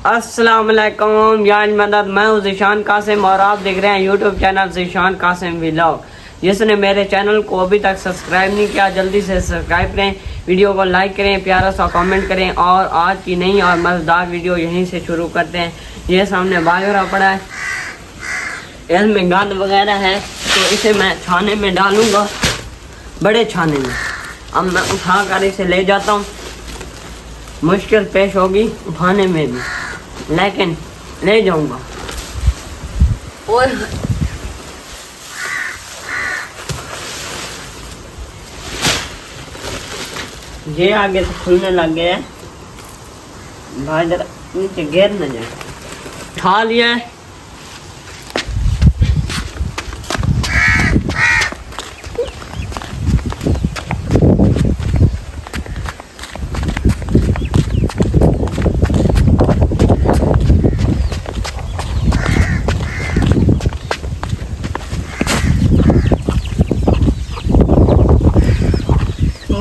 अस्सलाम वालेकुम यार मदद, मैं हूँ ज़ीशान कासिम और आप देख रहे हैं YouTube channel Zeeshan Qasim vlog. जिसने मेरे चैनल को अभी तक सब्सक्राइब नहीं किया जल्दी से सब्सक्राइब करें, वीडियो को लाइक करें, प्यारा सा कमेंट करें और आज की नई और मज़ेदार वीडियो यहीं से शुरू करते हैं। ये सामने बाजरा पड़ा है, इसमें गंद वगैरह है तो इसे मैं छाने में डालूँगा, बड़े छाने में। अब मैं उठा कर इसे ले जाता हूँ, मुश्किल पेश होगी उठाने में भी, लेकिन ले जाऊंगा। और ये आगे से खुलने लग गया है, बाजरा नीचे गिर न जाए। उठा लिया है,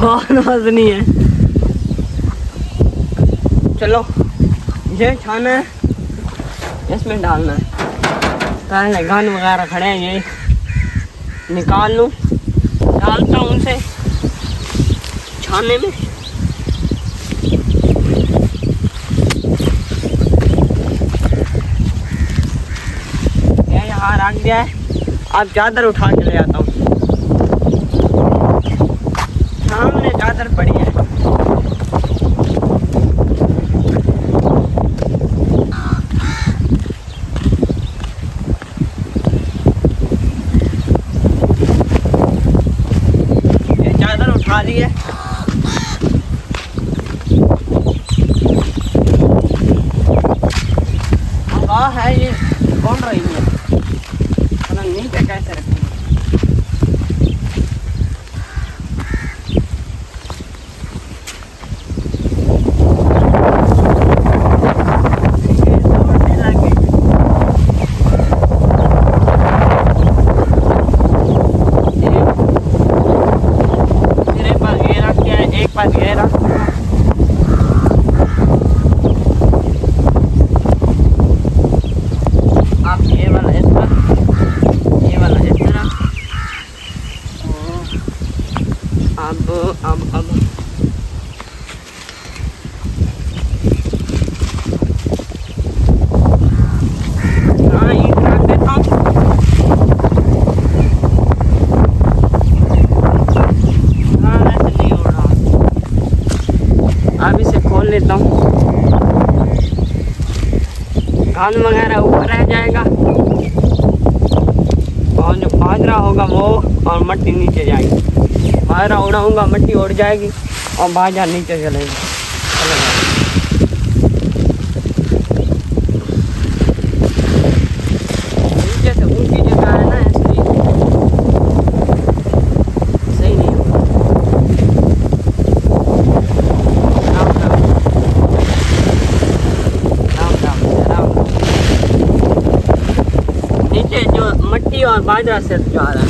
बहुत वजनी है। चलो ये छाना है, इसमें डालना है। पहले गन वगैरह खड़े हैं, ये निकाल लूँ, डालता हूँ उसे छाने में। ये यहाँ रख दिया है, अब चादर उठा के ले आता हूँ। सामने चादर पड़ी है, ये चादर उठा ली है। हवा है, ये कौन रही है, पता नहीं कैसे रखें। अब हाँ, ये रख देता हूँ। हाँ, ऐसे नहीं हो रहा। अब इसे खोल लेता हूँ, घास वगैरह ऊपर रह जाएगा और जो बाजरा होगा वो और मट्टी नीचे जाएगी। बाजरा उड़ाऊंगा, मट्टी उड़ जाएगी और बाजरा नीचे चलेगा। नीचे से ऊंची जगह है ना, इसलिए सही नहीं होगा। राम राम राम राम राम। नीचे जो मट्टी और बाजरा से जा रहा है,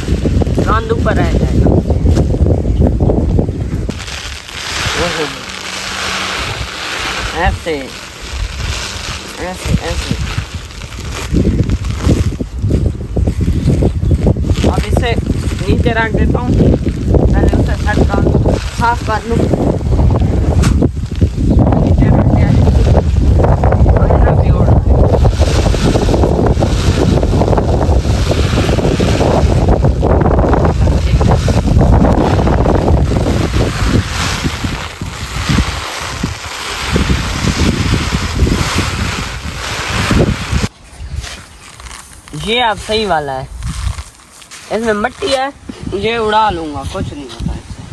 रांद ऊपर रह जाएगा। ऐसे ऐसे ऐसे। अब इसे नीचे रख देता हूँ, पहले उसे साफ कर लूँ। नीचे रख दिया है, भी उड़ रहा है। ये अब सही वाला है, इसमें मट्टी है, ये उड़ा लूंगा, कुछ नहीं होता इससे।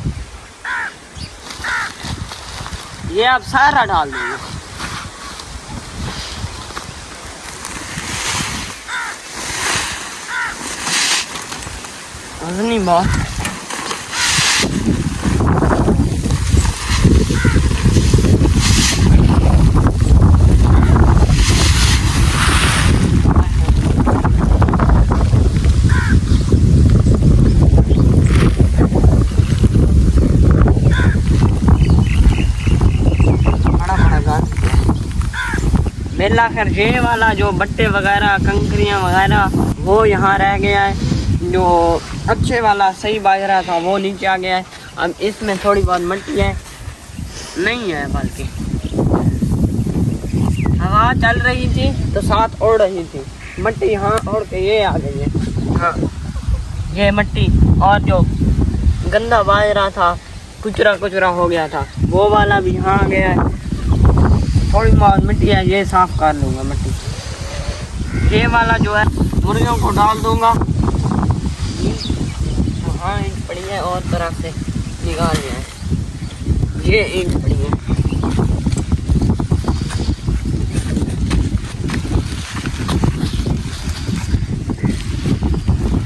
ये अब सारा डाल दूंगा। वजनी बहुत। मेला खैर ये वाला जो बट्टे वगैरह कंकरियाँ वगैरह वो यहाँ रह गया है, जो अच्छे वाला सही बाजरा था वो नीचे आ गया है। अब इसमें थोड़ी बहुत मिट्टी है, नहीं है बल्कि हवा चल रही थी तो साथ उड़ रही थी मिट्टी, यहाँ उड़ के ये आ गई है। हाँ ये मिट्टी, और जो गंदा बाजरा था कुचरा कुचरा हो गया था वो वाला भी यहाँ आ गया है। थोड़ी बहुत मिट्टी है, ये साफ कर लूँगा मिट्टी। ये वाला जो है मुर्गियों को डाल दूँगा। हाँ ईंट पड़ी है और तरफ से निकाल लिया है, ये ईंट पड़ी है।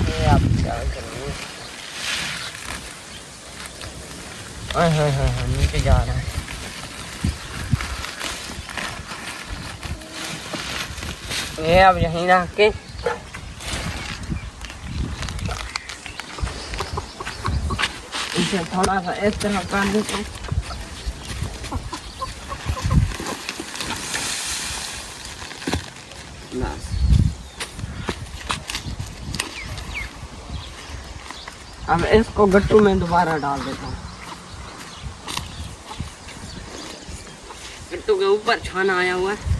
ये आप क्या करेंगे? हाँ नीचे जा रहा है। ये अब यहीं रख के इसे थोड़ा सा इस तरह कर देते हैं। बस अब इसको गट्टू में दोबारा डाल देता हूँ। गट्टू के ऊपर छाना आया हुआ है,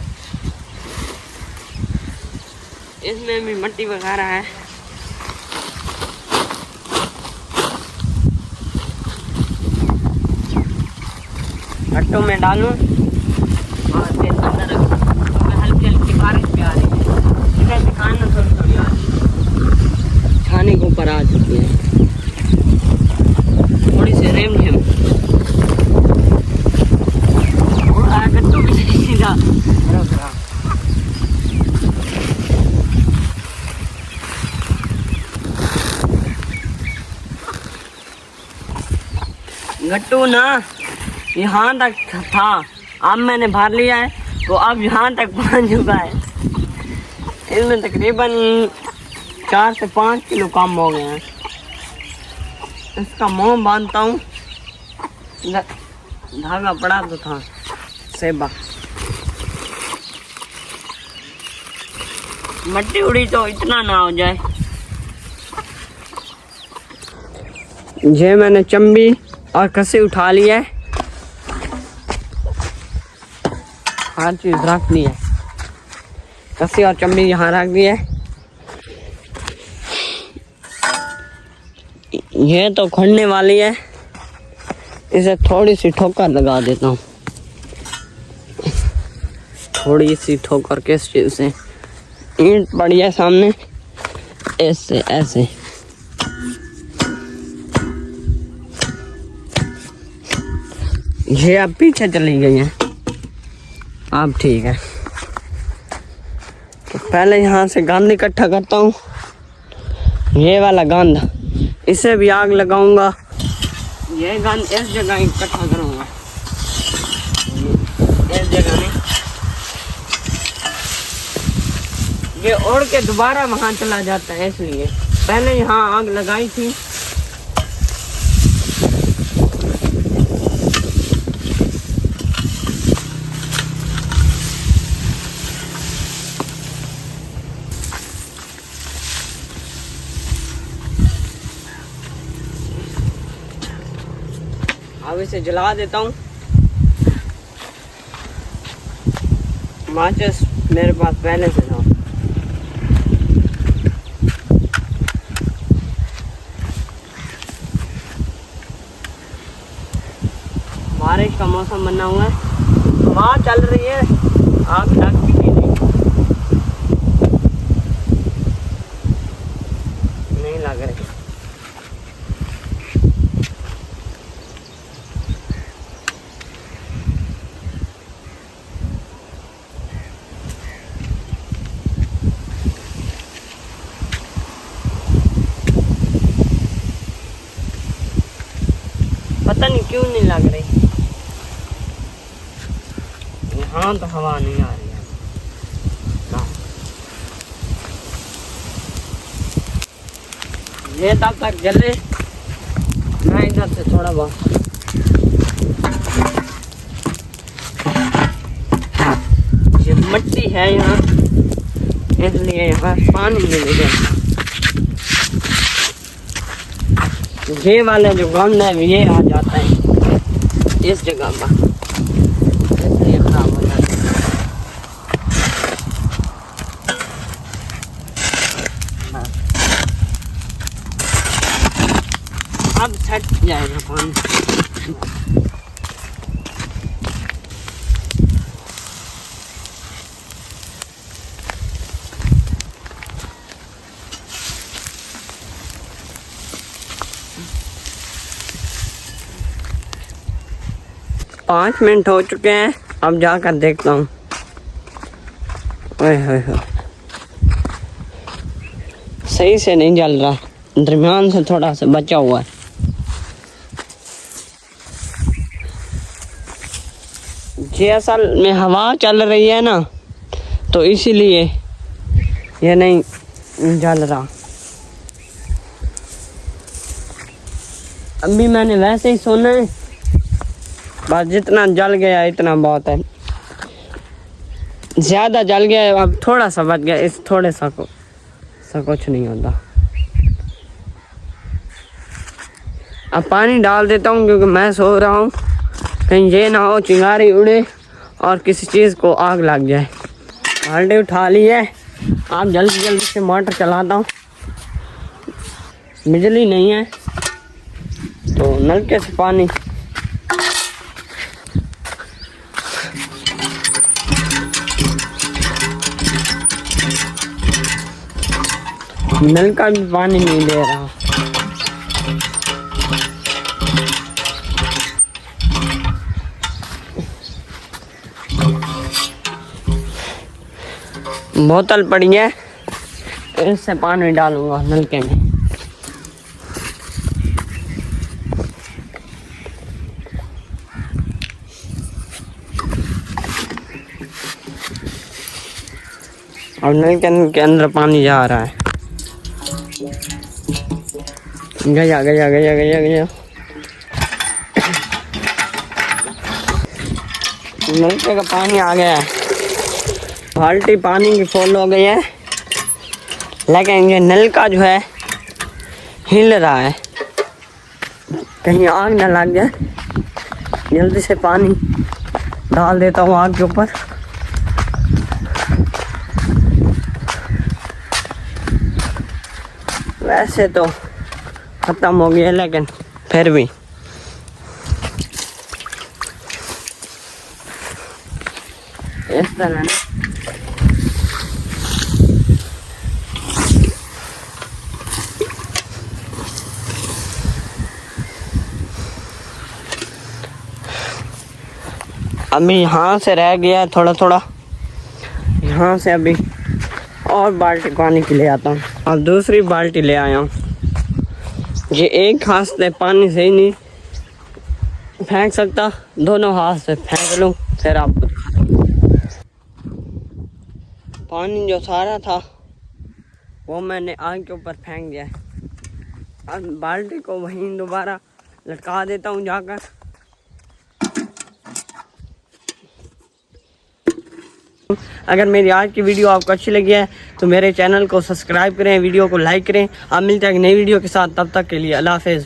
इसमें भी मिट्टी वगैरह है। गट्टू में डालूं और फिर अंदर हल्की हल्की बारिश भी आ रही है, इसे खाना थोड़ी थोड़ी आ रही है, छाने के ऊपर आ चुकी है थोड़ी सी रेमझेम। गट्टू भी सीधा गट्टू ना यहाँ तक था, अब मैंने भर लिया है तो अब यहाँ तक पहुँच चुका है। इसमें तकरीबन 4 से 5 किलो कम हो गए हैं। इसका मुंह बांधता हूँ, धागा पड़ा तो था सेबा। मिट्टी उड़ी तो इतना ना हो जाए। ये मैंने चंबी और कसी उठा लिया है, हर चीज रख ली है। कसी और चंबी यहाँ रख दी है। ये तो खड़ने वाली है, इसे थोड़ी सी ठोकर लगा देता हूँ। थोड़ी सी ठोकर किस चीज से? ईंट पड़ी है सामने, ऐसे ऐसे ये अब पीछे चली गई है। अब ठीक है, तो पहले यहाँ से गंद इकट्ठा करता हूँ। ये वाला गंद, इसे भी आग लगाऊंगा। ये गंद इस जगह इकट्ठा करूँगा, इस जगह में। ये उड़ के दोबारा वहाँ चला जाता है, इसलिए पहले यहाँ आग लगाई थी। अब इसे जला देता हूँ। माचिस मेरे पास पहले से था। बारिश का मौसम बना हुआ है, हवा चल रही है, आग लग भी नहीं लग रही। पता नहीं क्यों नहीं लग रही। यहाँ तो हवा नहीं आ रही है। ये तब तक जले, मैं इधर से थोड़ा बहुत ये मिट्टी है यहाँ, इसलिए यहाँ पानी मिलेगा। ये वाले जो गंद है ये आ जाता है इस जगह पर, इसलिए खराब हो जाता है। अब सेट जाएगा पानी। पाँच मिनट हो चुके हैं, अब जाकर देखता हूँ। सही से नहीं जल रहा, दरमियान से थोड़ा सा बचा हुआ है। जी असल में हवा चल रही है ना, तो इसीलिए ये नहीं जल रहा। अभी मैंने वैसे ही सोना है, बस जितना जल गया इतना बहुत है। ज़्यादा जल गया, अब थोड़ा सा बच गया, इस थोड़े सा को कुछ नहीं होता। अब पानी डाल देता हूँ क्योंकि मैं सो रहा हूँ, कहीं ये ना हो चिंगारी उड़े और किसी चीज़ को आग लग जाए। बाल्टी उठा ली है, आप जल्दी जल्दी से मोटर चलाता हूँ। बिजली नहीं है तो नलके से पानी नल का भी पानी नहीं दे रहा। बोतल पड़ी है, इससे पानी डालूंगा नलके में। और नलके के अंदर पानी जा रहा है। गया गया गया गया गया। नलके का पानी आ गया है, बाल्टी पानी की फुल हो गई है, लेकिन ये नल का जो है हिल रहा है, कहीं आग न लग जाए। जल्दी से पानी डाल देता हूँ आग के ऊपर। वैसे तो खत्म हो गया, लेकिन फिर भी इस तरह ना अभी यहाँ से रह गया है थोड़ा थोड़ा, यहाँ से अभी और बाल्टी पानी की ले आता हूँ। अब दूसरी बाल्टी ले आया हूँ। ये एक हाथ से पानी से ही नहीं फेंक सकता, दोनों हाथ से फेंक लूँ फिर आप पानी जो सारा था वो मैंने आग के ऊपर फेंक दिया है। अब बाल्टी को वहीं दोबारा लटका देता हूँ जाकर। अगर मेरी आज की वीडियो आपको अच्छी लगी है तो मेरे चैनल को सब्सक्राइब करें, वीडियो को लाइक करें। आप मिलते हैं एक नई वीडियो के साथ, तब तक के लिए अल्लाह हाफ़िज़।